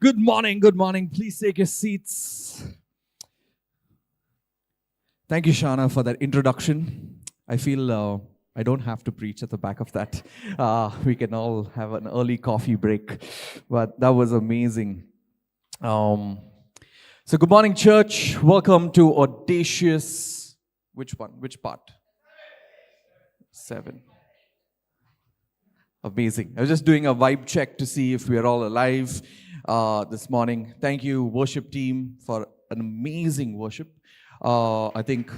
Good morning, good morning. Please take your seats. Thank you, Shana, for that introduction. I feel I don't have to preach at the back of that. We can all have an early coffee break, but that was amazing. So, good morning, church. Welcome to Audacious. Which one? Which part? 7. Amazing. I was just doing a vibe check to see if we are all alive this morning. Thank you, worship team, for an amazing worship. I think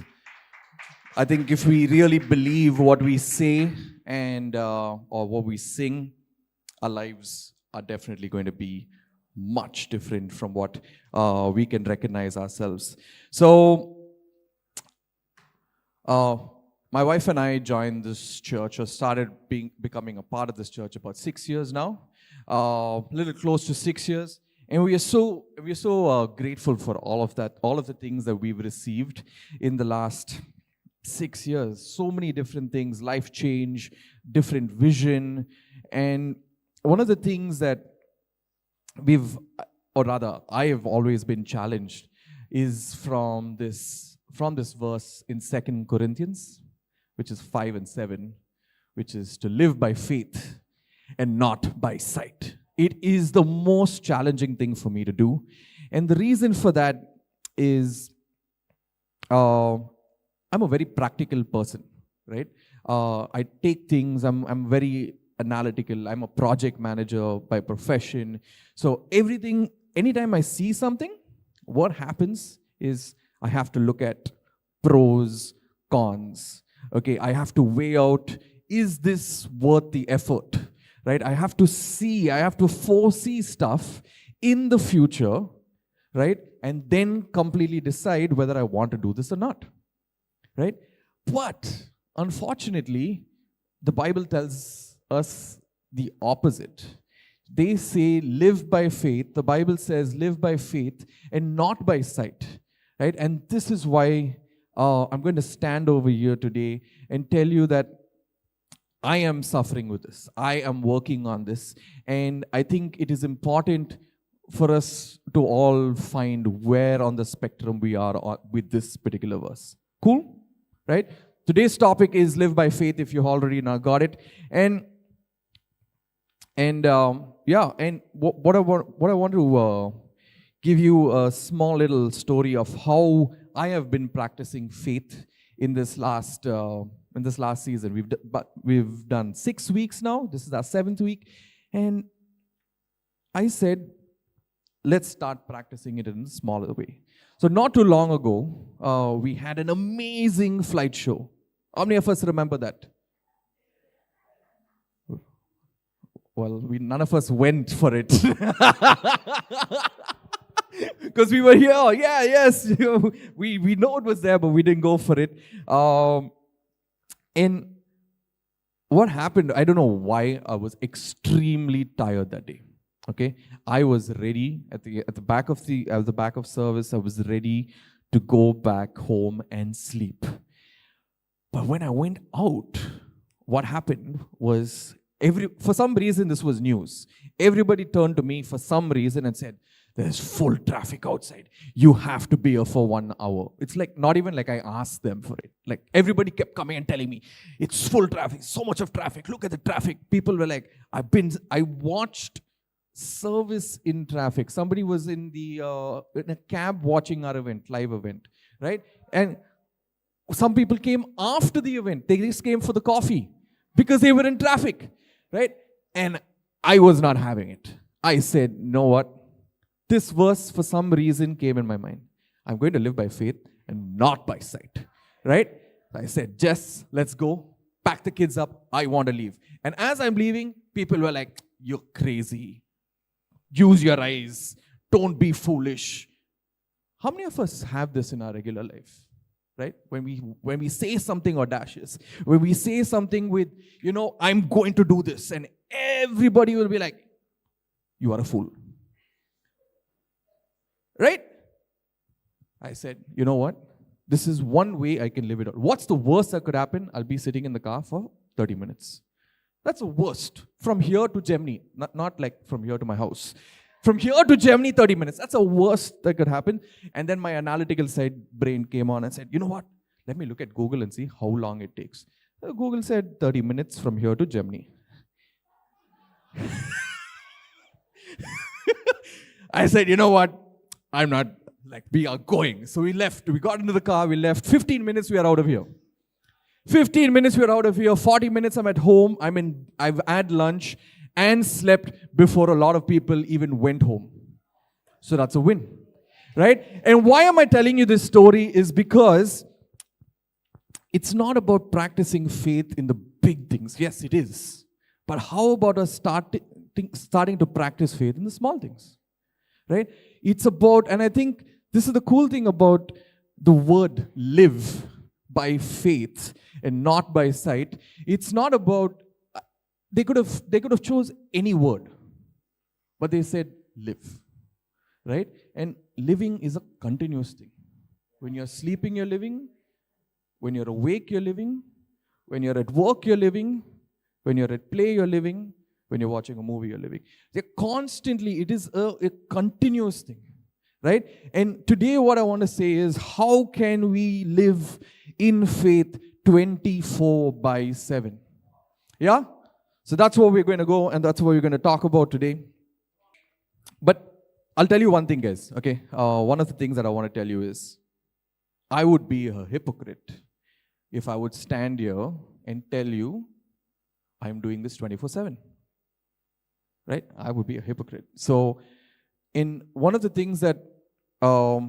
if we really believe what we say and or what we sing, our lives are definitely going to be much different from what we can recognize ourselves. So, my wife and I joined this church, or started becoming a part of this church about 6 years now, a little close to 6 years, and we are so grateful for all of that, all of the things that we've received in the last 6 years. So many different things, life change, different vision, and one of the things that I have always been challenged is from this verse in 2 Corinthians, which is 5 and 7, which is to live by faith and not by sight. It is the most challenging thing for me to do. And the reason for that is I'm a very practical person, right? I take things, I'm very analytical. I'm a project manager by profession. So anytime I see something, what happens is I have to look at pros, cons. Okay, I have to weigh out, is this worth the effort? Right? I have to foresee stuff in the future, right? And then completely decide whether I want to do this or not. Right? But unfortunately, the Bible tells us the opposite. They say live by faith. The Bible says live by faith and not by sight. Right? And this is why I'm going to stand over here today and tell you that I am suffering with this. I am working on this. And I think it is important for us to all find where on the spectrum we are with this particular verse. Cool? Right? Today's topic is live by faith, if you already now got it. And what I want to give you a small little story of how I have been practicing faith in this last season. We've done 6 weeks now. This is our 7th week, and I said, let's start practicing it in a smaller way. So not too long ago, we had an amazing flight show. How many of us remember that? Well, none of us went for it. Because we were here, we know it was there, but we didn't go for it. And what happened, I don't know why, I was extremely tired that day. Okay, I was ready at the back of service. I was ready to go back home and sleep. But when I went out, what happened was for some reason this was news. Everybody turned to me for some reason and said, there's full traffic outside. You have to be here for 1 hour. It's like not even like I asked them for it. Like everybody kept coming and telling me, it's full traffic, so much of traffic. Look at the traffic. People were like, I watched service in traffic. Somebody was in a cab watching our live event, right? And some people came after the event. They just came for the coffee because they were in traffic, right? And I was not having it. I said, know what? This verse, for some reason, came in my mind. I'm going to live by faith and not by sight, right? I said, Jess, let's go. Pack the kids up. I want to leave. And as I'm leaving, people were like, you're crazy. Use your eyes. Don't be foolish. How many of us have this in our regular life, right? When we say something audacious, when we say something with, I'm going to do this, and everybody will be like, you are a fool. Right? I said, you know what? This is one way I can live it out. What's the worst that could happen? I'll be sitting in the car for 30 minutes. That's the worst. From here to Gemini, not like from here to my house. From here to Germany, 30 minutes. That's the worst that could happen. And then my analytical side brain came on and said, you know what? Let me look at Google and see how long it takes. So Google said 30 minutes from here to Germany. I said, you know what? I'm not, we are going. So we left. We got into the car. We left. 15 minutes, we are out of here. 15 minutes, we are out of here. 40 minutes, I'm at home. I've had lunch and slept before a lot of people even went home. So that's a win, right? And why am I telling you this story is because it's not about practicing faith in the big things. Yes, it is. But how about us starting to practice faith in the small things, right? It's about, and I think this is the cool thing about the word live by faith and not by sight. It's not about, they could have chose any word, but they said live, right? And living is a continuous thing. When you're sleeping, you're living. When you're awake, you're living. When you're at work, you're living. When you're at play, you're living. When you're watching a movie, you're living. They're constantly, it is a continuous thing, right? And today what I want to say is, how can we live in faith 24/7? Yeah? So that's where we're going to go, and that's what we're going to talk about today. But I'll tell you one thing, guys, okay? One of the things that I want to tell you is, I would be a hypocrite if I would stand here and tell you I'm doing this 24/7. Right? I would be a hypocrite. So, in one of the things that Pastor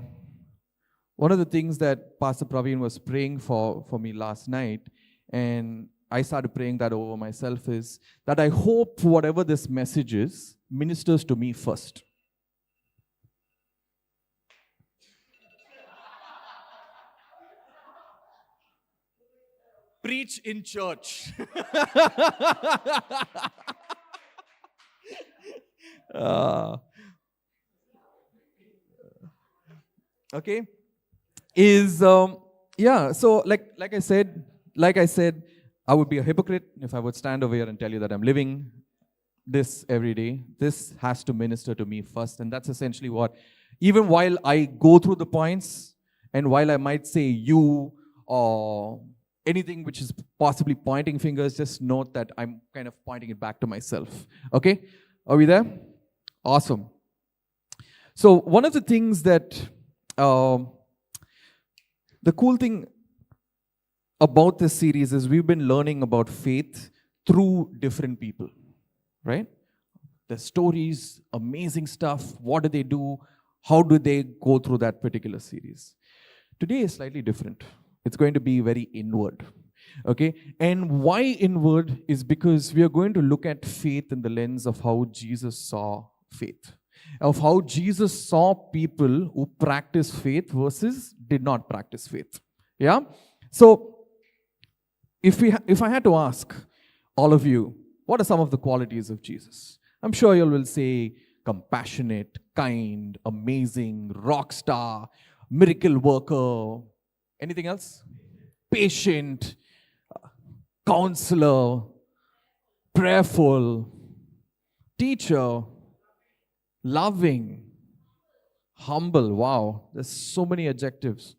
Praveen was praying for me last night, and I started praying that over myself, is that I hope whatever this message is ministers to me first. Preach in church. Okay, is yeah. So like I said, I would be a hypocrite if I would stand over here and tell you that I'm living this every day. This has to minister to me first, and that's essentially what. Even while I go through the points, and while I might say you or anything which is possibly pointing fingers, just note that I'm kind of pointing it back to myself. Okay, are we there? Awesome. So one of the things that, the cool thing about this series is we've been learning about faith through different people, right? The stories, amazing stuff, what do they do, how do they go through that particular series. Today is slightly different. It's going to be very inward, okay? And why inward is because we are going to look at faith in the lens of how Jesus saw faith, of how Jesus saw people who practice faith versus did not practice faith. Yeah? So, if I had to ask all of you, what are some of the qualities of Jesus? I'm sure you will say compassionate, kind, amazing, rock star, miracle worker. Anything else? Patient, counselor, prayerful, teacher, loving, humble. Wow, there's so many adjectives.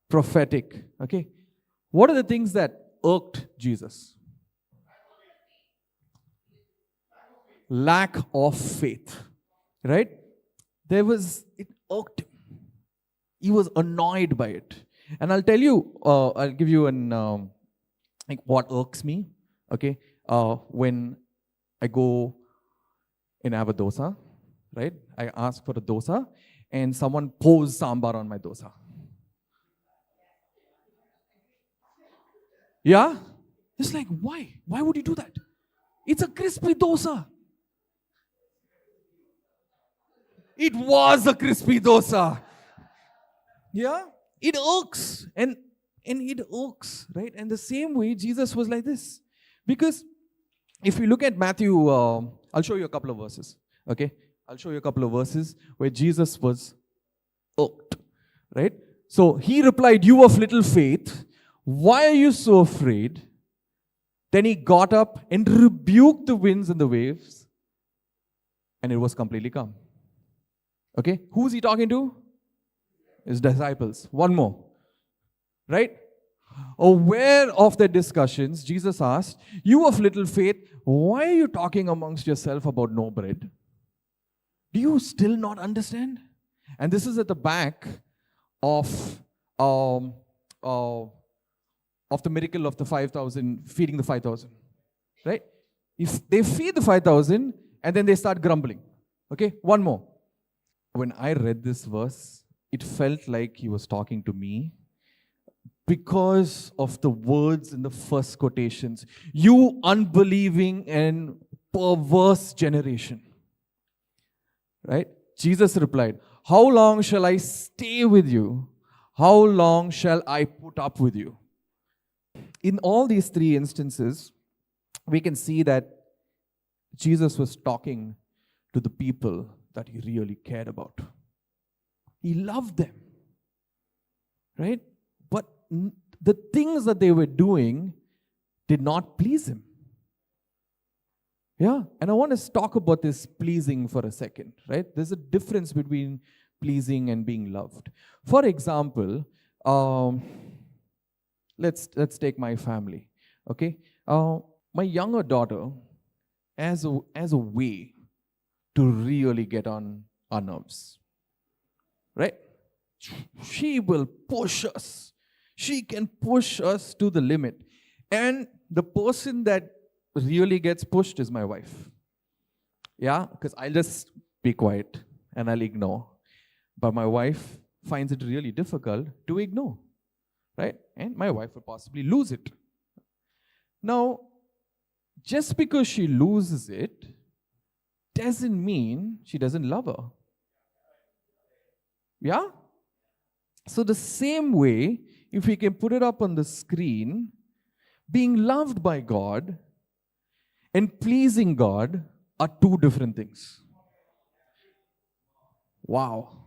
Prophetic. Okay. What are the things that irked Jesus? Lack of faith. Right? It irked him. He was annoyed by it. And I'll tell you, I'll give you what irks me. Okay. When I go and have a dosa, right? I ask for a dosa and someone pours sambar on my dosa. Yeah? It's like, why? Why would you do that? It's a crispy dosa. It was a crispy dosa. Yeah? It irks. And it irks, right? And the same way, Jesus was like this. Because if you look at Matthew, I'll show you a couple of verses. Okay? I'll show you a couple of verses where Jesus was irked. Right? So he replied, "You of little faith, why are you so afraid?" Then he got up and rebuked the winds and the waves, and it was completely calm. Okay, who's he talking to? His disciples. One more, right? Aware of the discussions, Jesus asked, "You of little faith, why are you talking amongst yourself about no bread? Do you still not understand?" And this is at the back of the miracle of the 5,000, feeding the 5,000, right? If they feed the 5,000 and then they start grumbling. Okay, one more. When I read this verse, it felt like he was talking to me because of the words in the first quotations. You unbelieving and perverse generation. Right? Jesus replied, how long shall I stay with you? How long shall I put up with you? In all these three instances, we can see that Jesus was talking to the people that he really cared about. He loved them. Right? But the things that they were doing did not please him. Yeah, and I want to talk about this pleasing for a second, right? There's a difference between pleasing and being loved. For example, let's take my family, okay? My younger daughter, as a way to really get on our nerves, right? She will push us. She can push us to the limit. And the person that really gets pushed is my wife. Yeah, because I'll just be quiet and I'll ignore. But my wife finds it really difficult to ignore, right? And my wife will possibly lose it. Now, just because she loses it doesn't mean she doesn't love her. Yeah? So the same way, if we can put it up on the screen, being loved by God and pleasing God are two different things. Wow.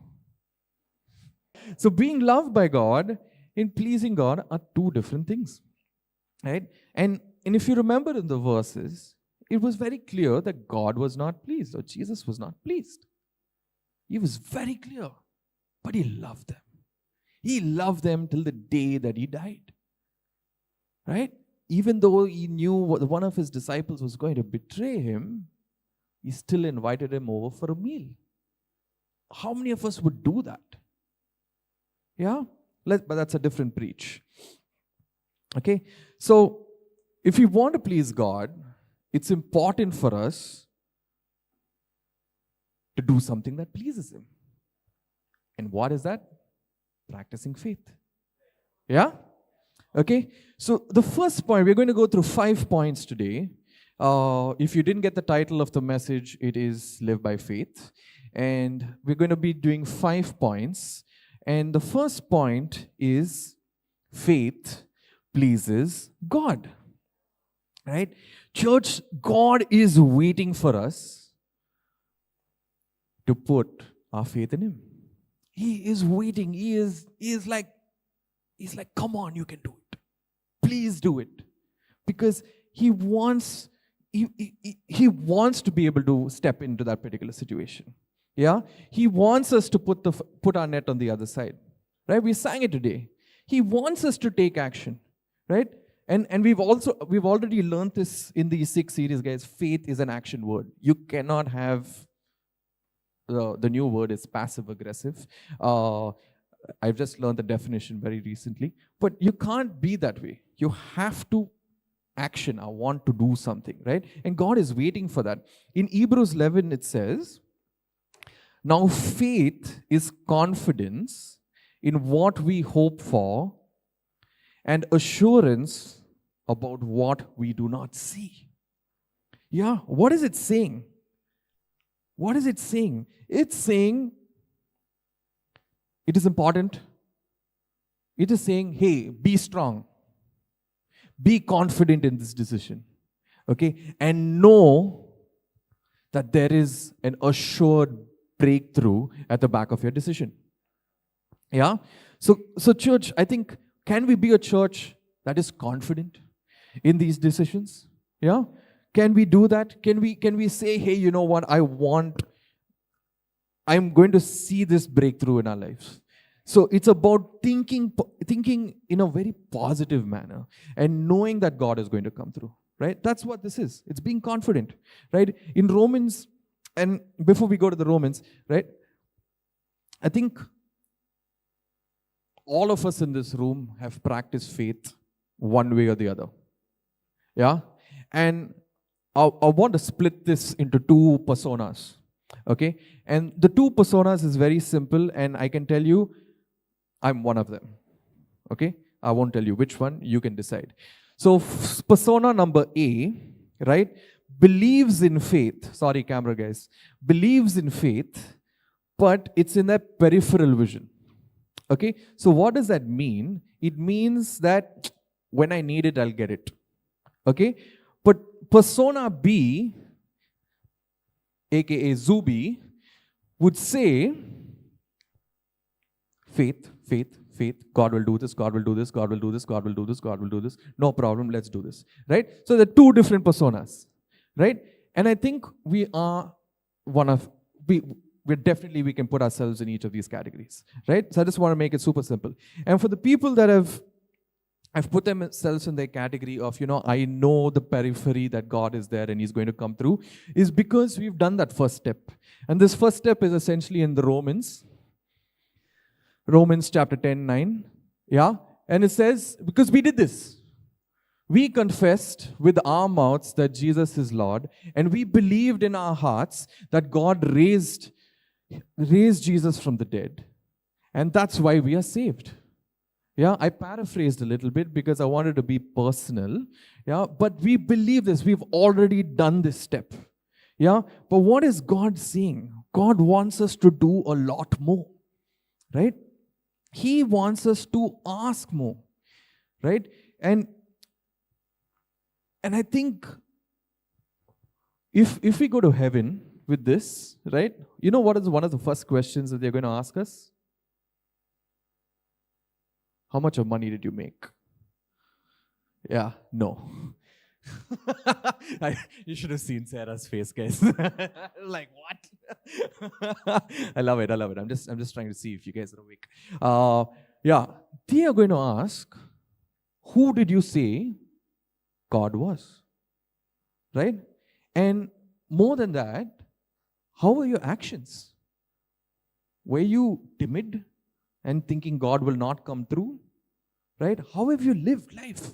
So being loved by God and pleasing God are two different things. Right? And if you remember in the verses, it was very clear that God was not pleased or Jesus was not pleased. He was very clear. But he loved them. He loved them till the day that he died. Right? Even though he knew one of his disciples was going to betray him, he still invited him over for a meal. How many of us would do that? Yeah? But that's a different preach. Okay? So, if we want to please God, it's important for us to do something that pleases him. And what is that? Practicing faith. Yeah? Okay? So the first point, we're going to go through 5 points today. If you didn't get the title of the message, it is Live by Faith. And we're going to be doing 5 points. And the first point is faith pleases God. Right? Church, God is waiting for us to put our faith in him. He is waiting. He is like, come on, you can do it. Please do it. Because he wants to be able to step into that particular situation. Yeah? He wants us to put our net on the other side. Right? We sang it today. He wants us to take action. Right? And we've already learned this in the 6 series, guys. Faith is an action word. You cannot have the new word is passive aggressive. I've just learned the definition very recently. But you can't be that way. You have to action. I want to do something, right? And God is waiting for that. In Hebrews 11, it says, now faith is confidence in what we hope for and assurance about what we do not see. Yeah, what is it saying? What is it saying? It's saying it is important. It is saying, hey, be strong. Be confident in this decision. Okay? And know that there is an assured breakthrough at the back of your decision. Yeah? So church, I think, can we be a church that is confident in these decisions? Yeah? Can we do that? Can we say, hey, you know what? I'm going to see this breakthrough in our lives. So it's about thinking in a very positive manner and knowing that God is going to come through, right? That's what this is. It's being confident, right? In Romans, and before we go to the Romans, right? I think all of us in this room have practiced faith one way or the other. Yeah? And I want to split this into two personas. Okay? And the two personas is very simple, and I can tell you, I'm one of them. Okay? I won't tell you which one, you can decide. So, persona number A, right, believes in faith. Sorry, camera guys. Believes in faith, but it's in a peripheral vision. Okay? So, what does that mean? It means that when I need it, I'll get it. Okay? But persona B, aka Zubi, would say, faith, God will do this, God will do this, God will do this, God will do this, God will do this. No problem, let's do this. Right? So there are two different personas. Right? And I think we are we can put ourselves in each of these categories. Right? So I just want to make it super simple. And for the people that have put themselves in their category of, I know the periphery that God is there and He's going to come through, is because we've done that first step. And this first step is essentially in the Romans chapter 10:9. Yeah? And it says, because we did this. We confessed with our mouths that Jesus is Lord, and we believed in our hearts that God raised Jesus from the dead. And that's why we are saved. Yeah, I paraphrased a little bit because I wanted to be personal. Yeah, but we believe this. We've already done this step. Yeah, but what is God saying? God wants us to do a lot more. Right? He wants us to ask more. Right? And I think if we go to heaven with this, right? You know what is one of the first questions that they're going to ask us? How much of money did you make? Yeah, no. You should have seen Sarah's face, guys. Like, what? I love it. I'm just trying to see if you guys are awake. Yeah, they are going to ask, who did you say God was? Right? And more than that, how were your actions? Were you timid and thinking God will not come through? Right? How have you lived life?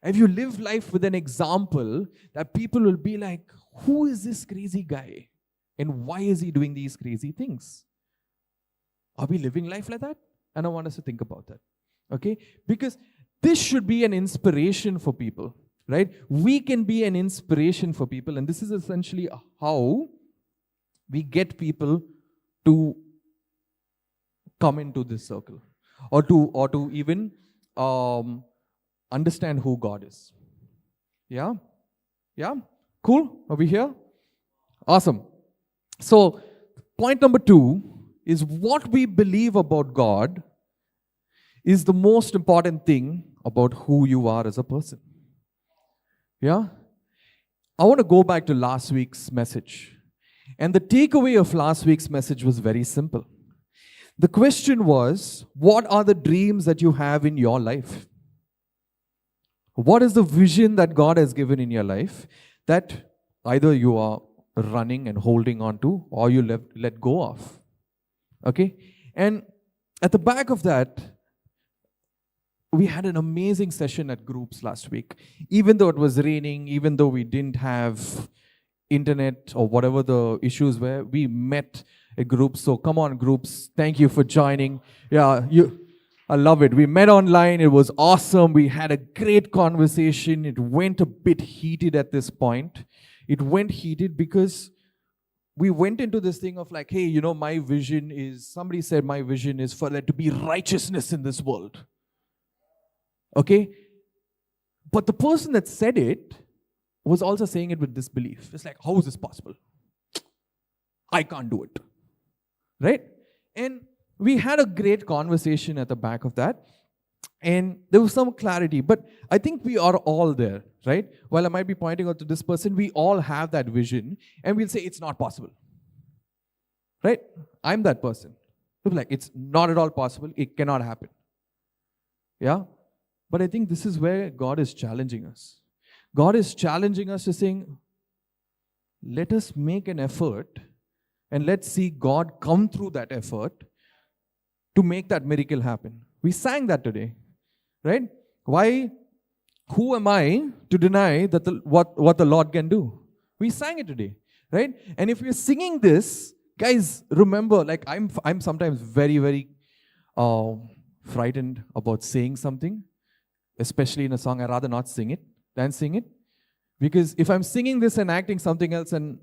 Have you lived life with an example that people will be like, who is this crazy guy? And why is he doing these crazy things? Are we living life like that? And I want us to think about that. Okay? Because this should be an inspiration for people. Right? We can be an inspiration for people. And this is essentially how we get people to come into this circle. Or to even understand who God is. Yeah? Yeah? Cool? Are we here? Awesome. So, point number 2 is what we believe about God is the most important thing about who you are as a person. Yeah? I want to go back to last week's message. And the takeaway of last week's message was very simple. The question was, what are the dreams that you have in your life? What is the vision that God has given in your life that either you are running and holding on to or you let go of? Okay? And at the back of that, we had an amazing session at groups last week. Even though it was raining, even though we didn't have internet or whatever the issues were, we met a group. So come on, groups. Thank you for joining. Yeah, I love it. We met online. It was awesome. We had a great conversation. It went a bit heated at this point. It went heated because we went into this thing of like, hey, my vision is, somebody said my vision is for there to be righteousness in this world. Okay? But the person that said it was also saying it with disbelief. It's like, how is this possible? I can't do it. Right? And we had a great conversation at the back of that. And there was some clarity, but I think we are all there, right? While I might be pointing out to this person, we all have that vision, and we'll say it's not possible, right? I'm that person. We'll be like, it's not at all possible. It cannot happen. Yeah? But I think this is where God is challenging us. God is challenging us to saying, let us make an effort and let's see God come through that effort to make that miracle happen. We sang that today, right? Why? Who am I to deny that what the Lord can do? We sang it today, right? And if we're singing this, guys, remember, like I'm sometimes very, very frightened about saying something, especially in a song. I'd rather not sing it than sing it. Because if I'm singing this and acting something else, and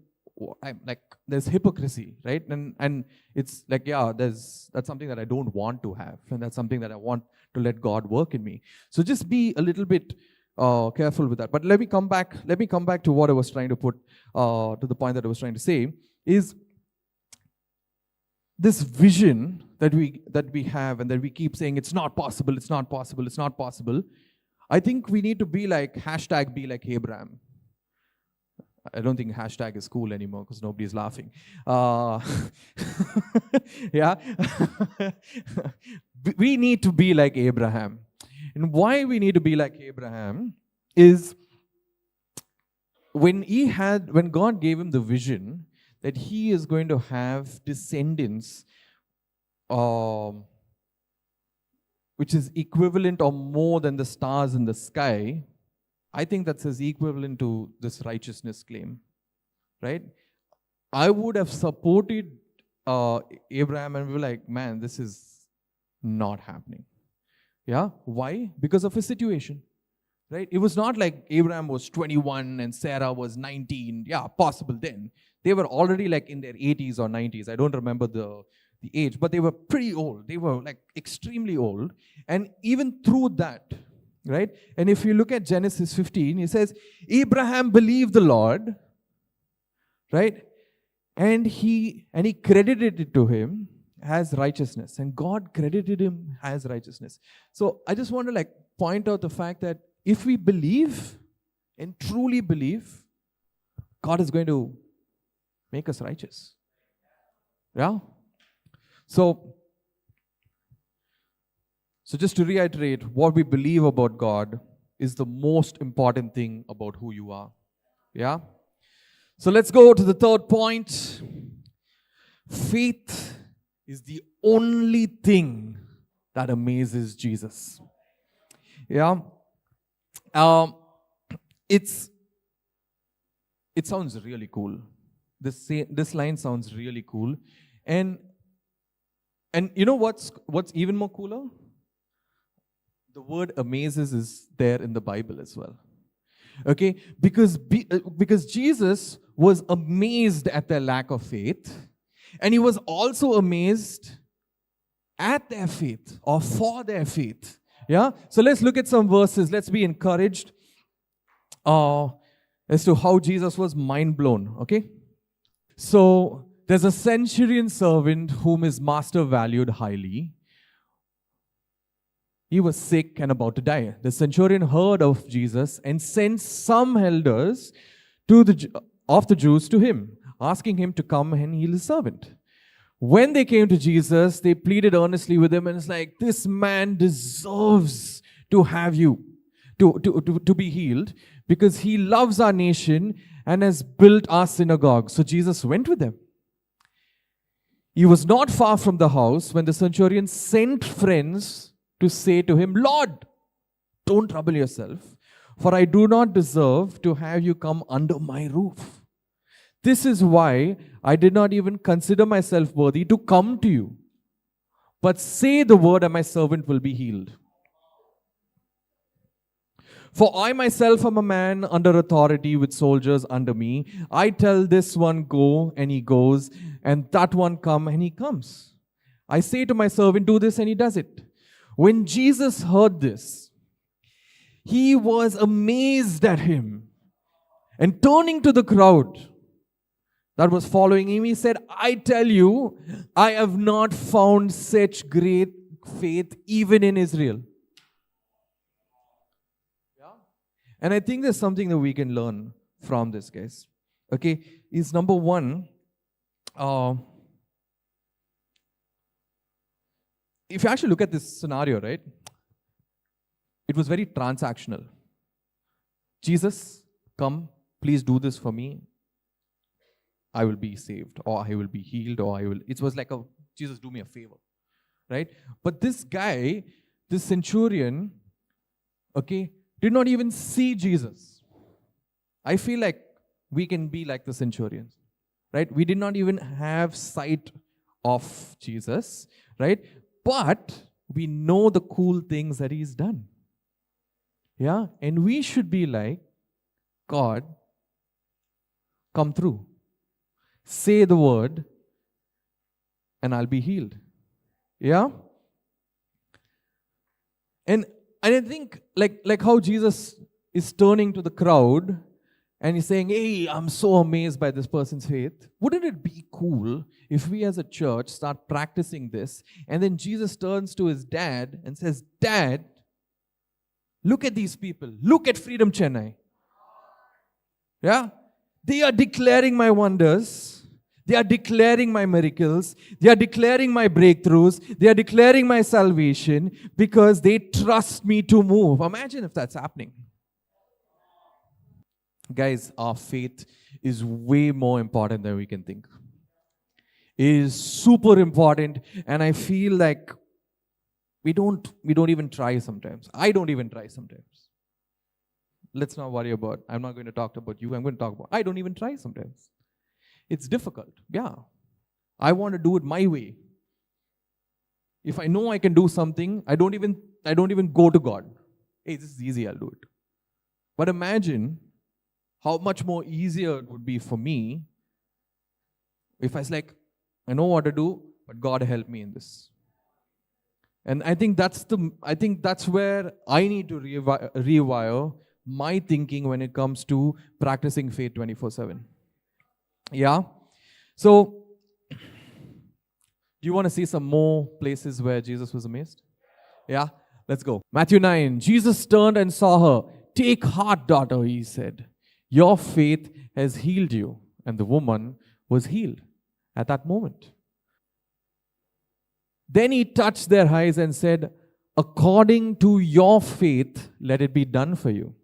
I'm like, there's hypocrisy, right? And it's like, yeah, that's something that I don't want to have. And that's something that I want to let God work in me. So just be a little bit careful with that. But let me come back to what I was trying to put, to the point that I was trying to say, is this vision that we have and that we keep saying, it's not possible, it's not possible, it's not possible. I think we need to be like, hashtag be like Abraham. I don't think hashtag is cool anymore because nobody's laughing. Yeah. We need to be like Abraham. And why we need to be like Abraham is when God gave him the vision that he is going to have descendants, which is equivalent or more than the stars in the sky. I think that's as equivalent to this righteousness claim, right? I would have supported Abraham and we were like, man, this is not happening. Yeah, why? Because of his situation, right? It was not like Abraham was 21 and Sarah was 19. Yeah, possible then. They were already like in their 80s or 90s. I don't remember the age, but they were pretty old. They were like extremely old. And even through that, right? And if you look at Genesis 15, it says, Abraham believed the Lord, right? And he credited it to him as righteousness. And God credited him as righteousness. So I just want to like point out the fact that if we believe and truly believe, God is going to make us righteous. Yeah? So just to reiterate, what we believe about God is the most important thing about who you are. Yeah? So let's go to the third point. Faith is the only thing that amazes Jesus. Yeah? It sounds really cool. This line sounds really cool. And you know what's even more cooler? The word amazes is there in the Bible as well. Okay? Because Jesus was amazed at their lack of faith, and he was also amazed at their faith or for their faith. Yeah? So let's look at some verses. Let's be encouraged as to how Jesus was mind blown. Okay? So there's a centurion servant whom his master valued highly. He was sick and about to die. The centurion heard of Jesus and sent some elders of the Jews to him, asking him to come and heal his servant. When they came to Jesus, they pleaded earnestly with him, and it's like, this man deserves to have you, to be healed, because he loves our nation and has built our synagogue. So Jesus went with them. He was not far from the house when the centurion sent friends to say to him, Lord, don't trouble yourself, for I do not deserve to have you come under my roof. This is why I did not even consider myself worthy to come to you. But say the word and my servant will be healed. For I myself am a man under authority with soldiers under me. I tell this one, go, and he goes, and that one, come, and he comes. I say to my servant, do this, and he does it. When Jesus heard this, he was amazed at him. And turning to the crowd that was following him, he said, I tell you, I have not found such great faith even in Israel. And I think there's something that we can learn from this, guys. Okay, is number one, if you actually look at this scenario, right, it was very transactional. Jesus, come, please do this for me. I will be saved, or I will be healed, or it was like Jesus, do me a favor, right? But this guy, this centurion, okay, did not even see Jesus. I feel like we can be like the centurions, right? We did not even have sight of Jesus, right? But we know the cool things that he's done. Yeah, and we should be like, God, come through. Say the word, and I'll be healed. Yeah? And I think, like how Jesus is turning to the crowd, and he's saying, hey, I'm so amazed by this person's faith. Wouldn't it be cool if we as a church start practicing this, and then Jesus turns to his dad and says, Dad, look at these people. Look at Freedom Chennai. Yeah? They are declaring my wonders. They are declaring my miracles. They are declaring my breakthroughs. They are declaring my salvation because they trust me to move. Imagine if that's happening. Guys, our faith is way more important than we can think. It is super important, and I feel like we don't even try sometimes. I don't even try sometimes. Let's not worry about, I'm not going to talk about you, I'm going to talk about, I don't even try sometimes. It's difficult. Yeah. I want to do it my way. If I know I can do something, I don't even go to God. Hey, this is easy, I'll do it. But imagine how much more easier it would be for me if I was like, I know what to do, but God help me in this. And I think that's where I need to rewire my thinking when it comes to practicing faith 24/7. Yeah? So, do you want to see some more places where Jesus was amazed? Yeah? Let's go. Matthew 9. Jesus turned and saw her. Take heart, daughter, he said. Your faith has healed you. And the woman was healed at that moment. Then he touched their eyes and said, according to your faith, let it be done for you.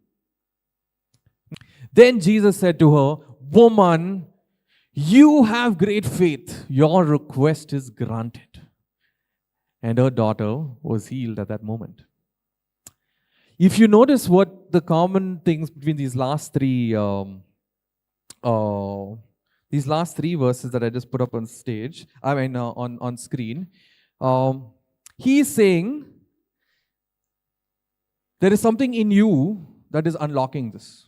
Then Jesus said to her, woman, you have great faith. Your request is granted. And her daughter was healed at that moment. If you notice what the common things between these last three verses that I just put up on stage, on screen, he is saying there is something in you that is unlocking this.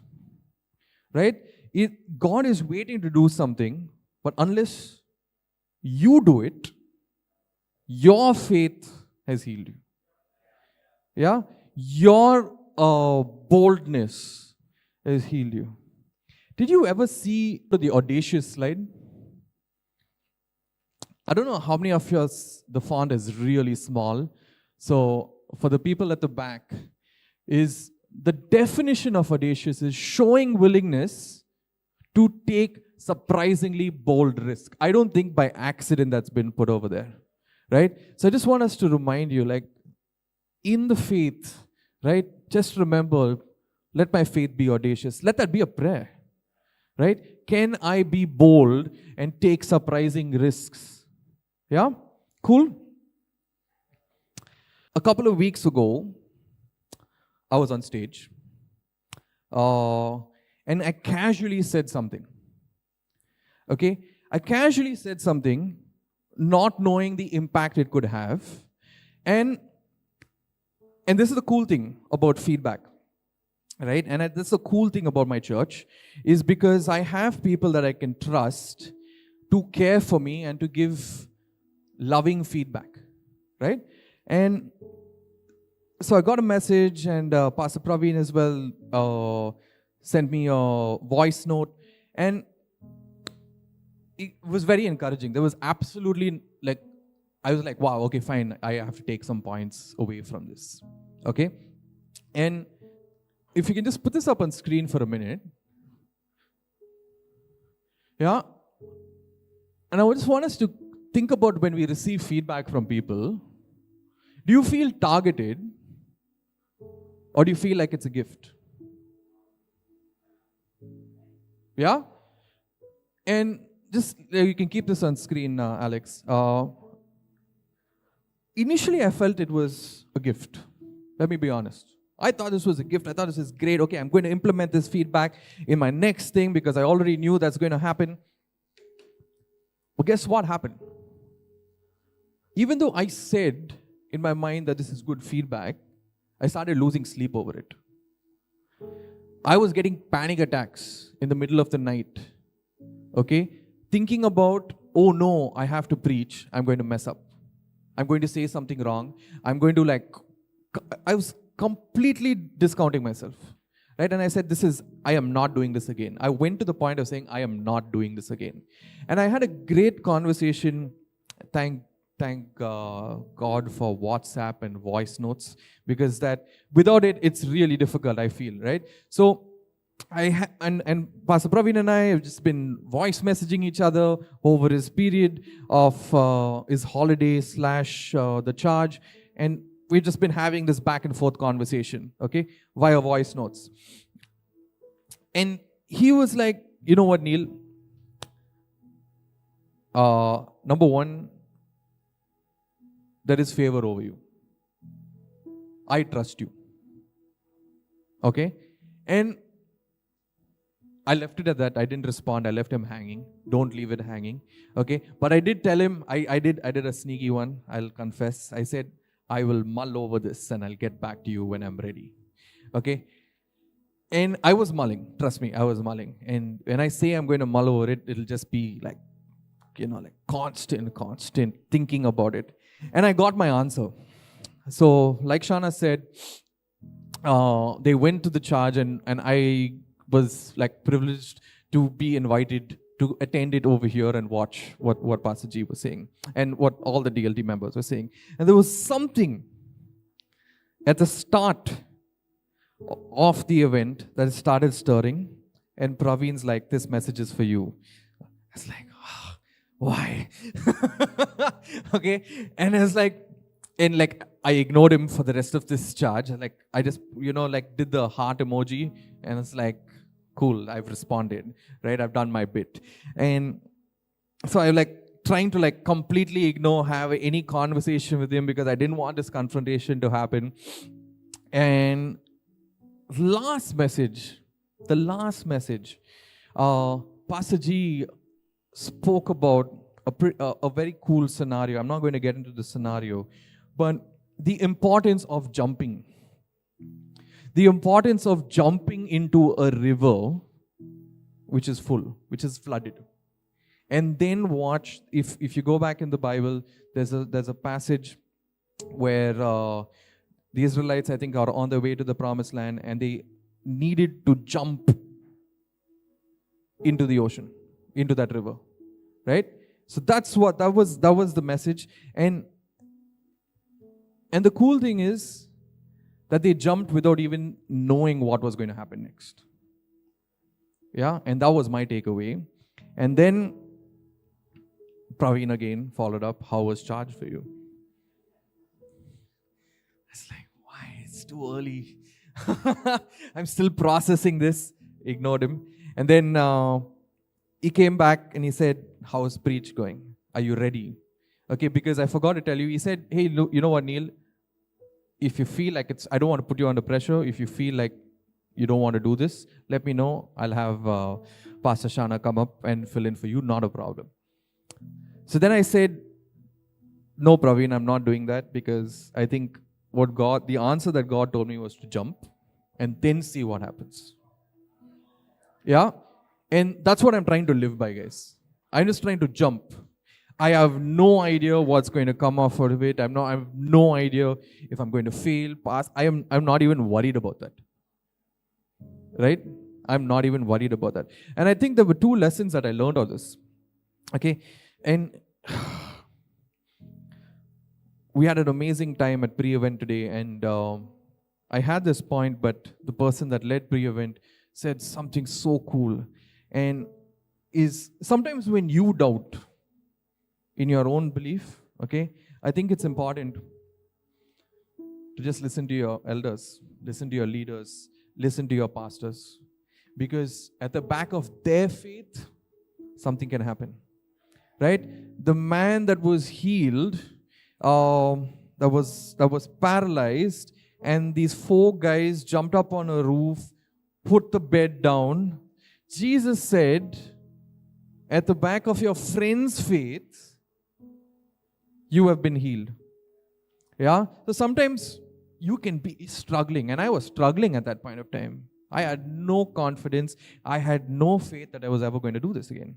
Right? God is waiting to do something, but unless you do it, your faith has healed you. Yeah? Your boldness has healed you. Did you ever see the audacious slide? I don't know how many of yours, the font is really small. So for the people at the back, is the definition of audacious is showing willingness to take surprisingly bold risk. I don't think by accident that's been put over there, right? So I just want us to remind you, like, in the faith, right? Just remember, let my faith be audacious. Let that be a prayer, right? Can I be bold and take surprising risks? Yeah? Cool? A couple of weeks ago, I was on stage, and I casually said something. Okay? I casually said something, not knowing the impact it could have. And this is the cool thing about feedback, right? And this is the cool thing about my church, is because I have people that I can trust to care for me and to give loving feedback, right? And so I got a message, and Pastor Praveen as well sent me a voice note, and it was very encouraging. There was absolutely, like, I was like, wow, okay, fine, I have to take some points away from this, okay? And if you can just put this up on screen for a minute. Yeah. And I just want us to think about when we receive feedback from people. Do you feel targeted? Or do you feel like it's a gift? Yeah? And just, you can keep this on screen, Alex. Initially, I felt it was a gift. Let me be honest. I thought this was a gift. I thought this is great. Okay, I'm going to implement this feedback in my next thing because I already knew that's going to happen. But guess what happened? Even though I said in my mind that this is good feedback, I started losing sleep over it. I was getting panic attacks in the middle of the night. Okay? Thinking about, oh no, I have to preach. I'm going to mess up. I'm going to say something wrong. I'm going to I was completely discounting myself. Right? And I said, I am not doing this again. I went to the point of saying, I am not doing this again. And I had a great conversation. Thank God for WhatsApp and voice notes, because that without it, it's really difficult, I feel, right? So and Pastor Praveen and I have just been voice messaging each other over his period of his holiday / the charge, and we've just been having this back and forth conversation, okay, via voice notes. And he was like, you know what, Neil? Number one, there is favor over you. I trust you. Okay? And I left it at that. I didn't respond. I left him hanging. Don't leave it hanging. Okay? But I did tell him, I did a sneaky one. I'll confess. I said, I will mull over this and I'll get back to you when I'm ready. Okay? And I was mulling. Trust me, I was mulling. And when I say I'm going to mull over it, it'll just be like constant thinking about it. And I got my answer. So, like Shana said, they went to the charge, and I was privileged to be invited to attend it over here and watch what Pastor G was saying and what all the DLT members were saying. And there was something at the start of the event that started stirring, and Praveen's like, this message is for you. I was like, why? Okay. And it's I ignored him for the rest of this charge. I just, did the heart emoji, and it's like, cool, I've responded, right? I've done my bit. And so I'm trying to completely have any conversation with him because I didn't want this confrontation to happen. And the last message, Pastor G spoke about a very cool scenario. I'm not going to get into the scenario, but the importance of jumping. The importance of jumping into a river which is full, which is flooded. And then watch, if you go back in the Bible, there's a passage where the Israelites, I think, are on their way to the promised land, and they needed to jump into the ocean, into that river. Right? So that was the message. And the cool thing is that they jumped without even knowing what was going to happen next. Yeah, and that was my takeaway. And then Praveen again followed up, how was charge for you? It's like, why? It's too early. I'm still processing this. Ignored him. And then he came back and he said, how's preach going? Are you ready? Okay, because I forgot to tell you, he said, hey, look, you know what, Neil? If you feel like I don't want to put you under pressure. If you feel like you don't want to do this, let me know. I'll have Pastor Shana come up and fill in for you. Not a problem. So then I said, no, Praveen, I'm not doing that, because I think the answer that God told me was to jump and then see what happens. Yeah? And that's what I'm trying to live by, guys. I'm just trying to jump. I have no idea what's going to come off of it. I have no idea if I'm going to fail, pass. I'm not even worried about that. Right? I'm not even worried about that. And I think there were 2 lessons that I learned on this. Okay? And we had an amazing time at pre-event today, and I had this point, but the person that led pre-event said something so cool. And is sometimes when you doubt in your own belief, okay, I think it's important to just listen to your elders, listen to your leaders, listen to your pastors. Because at the back of their faith, something can happen. Right? The man that was healed, that was paralyzed, and these 4 guys jumped up on a roof, put the bed down. Jesus said, at the back of your friend's faith, you have been healed. Yeah? So sometimes you can be struggling, and I was struggling at that point of time. I had no confidence. I had no faith that I was ever going to do this again.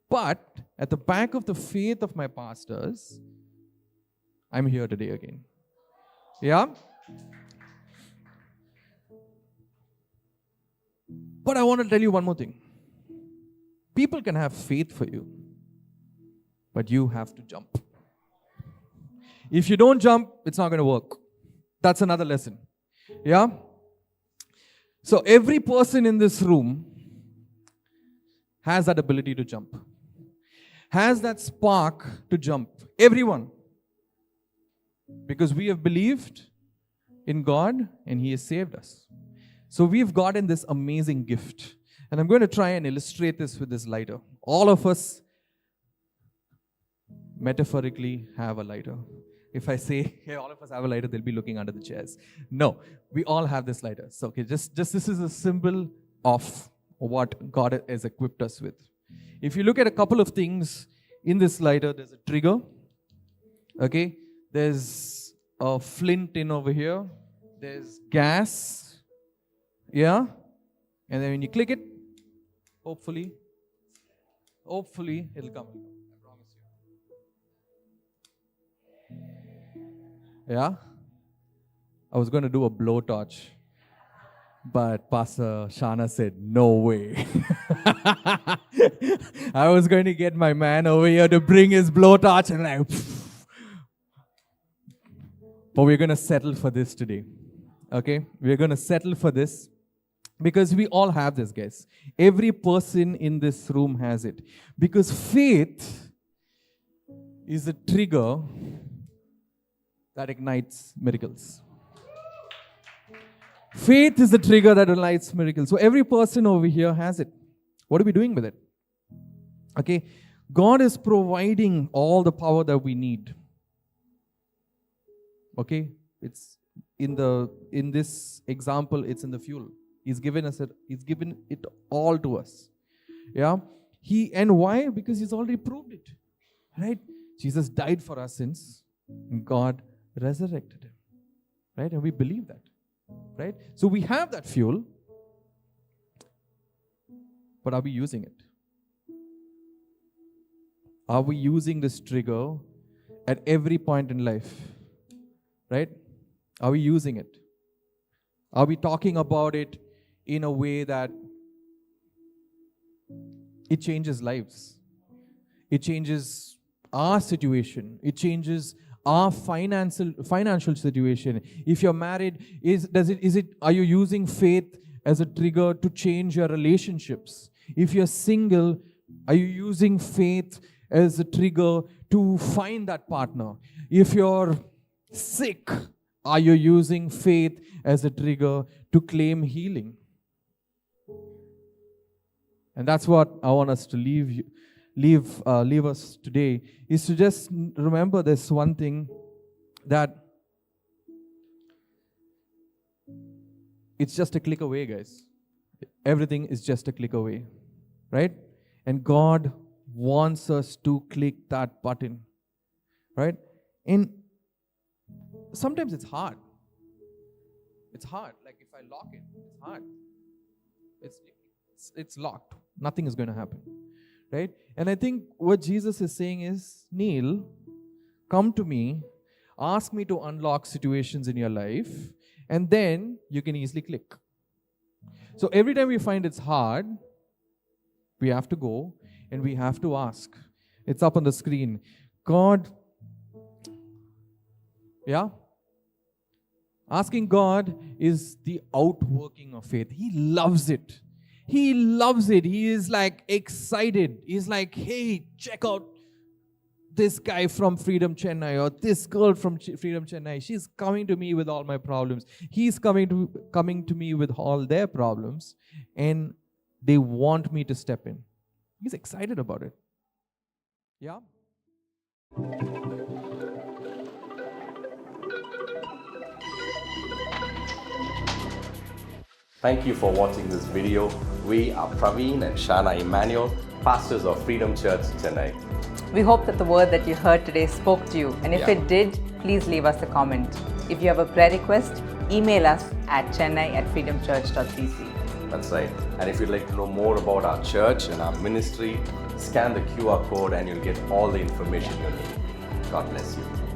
But at the back of the faith of my pastors, I'm here today again. Yeah? But I want to tell you one more thing. People can have faith for you, but you have to jump. If you don't jump, it's not going to work. That's another lesson. Yeah? So every person in this room has that ability to jump. Has that spark to jump. Everyone. Because we have believed in God and He has saved us. So we've gotten this amazing gift. And I'm going to try and illustrate this with this lighter. All of us metaphorically have a lighter. If I say, hey, all of us have a lighter, they'll be looking under the chairs. No, we all have this lighter. So okay, just this is a symbol of what God has equipped us with. If you look at a couple of things in this lighter, there's a trigger. Okay, there's a flint in over here. There's gas. Yeah, and then when you click it, hopefully it'll come. I promise you. Yeah, I was going to do a blowtorch, but Pastor Shana said, no way. I was going to get my man over here to bring his blowtorch and like, but we're going to settle for this today. Okay? We're going to settle for this because we all have this, guys. Every person in this room has it. Because faith is a trigger that ignites miracles. Faith is the trigger that ignites miracles. So every person over here has it. What are we doing with it? Okay, God is providing all the power that we need. Okay, it's in this example, it's in the fuel. He's given it all to us. Yeah, and why? Because He's already proved it. Right? Jesus died for our sins, and God resurrected Him. Right? And we believe that. Right? So we have that fuel, but are we using it? Are we using this trigger at every point in life? Right? Are we using it? Are we talking about it in a way that it changes lives? It changes our situation. It changes our financial situation. If you're married, are you using faith as a trigger to change your relationships? If you're single, are you using faith as a trigger to find that partner? If you're sick, are you using faith as a trigger to claim healing? And that's what I want us to leave us today, is to just remember this one thing, that it's just a click away, guys. Everything is just a click away, right? And God wants us to click that button, right? And sometimes it's hard. It's hard. Like if I lock it, it's hard. It's locked. Nothing is going to happen. Right? And I think what Jesus is saying is, Neil, come to me, ask me to unlock situations in your life, and then you can easily click. So every time we find it's hard, we have to go and we have to ask. It's up on the screen. God, yeah? Asking God is the outworking of faith. He loves it. He loves it. He is like excited. He's like, hey, check out this guy from Freedom Chennai or this girl from Freedom Chennai. She's coming to me with all my problems. He's coming to me with all their problems, and they want me to step in. He's excited about it. Yeah. Thank you for watching this video. We are Praveen and Shana Emmanuel, pastors of Freedom Church, Chennai. We hope that the word that you heard today spoke to you, and if Yeah. it did, please leave us a comment. If you have a prayer request, email us at chennai@freedomchurch.cc. That's right. And if you'd like to know more about our church and our ministry, scan the QR code and you'll get all the information you need. God bless you.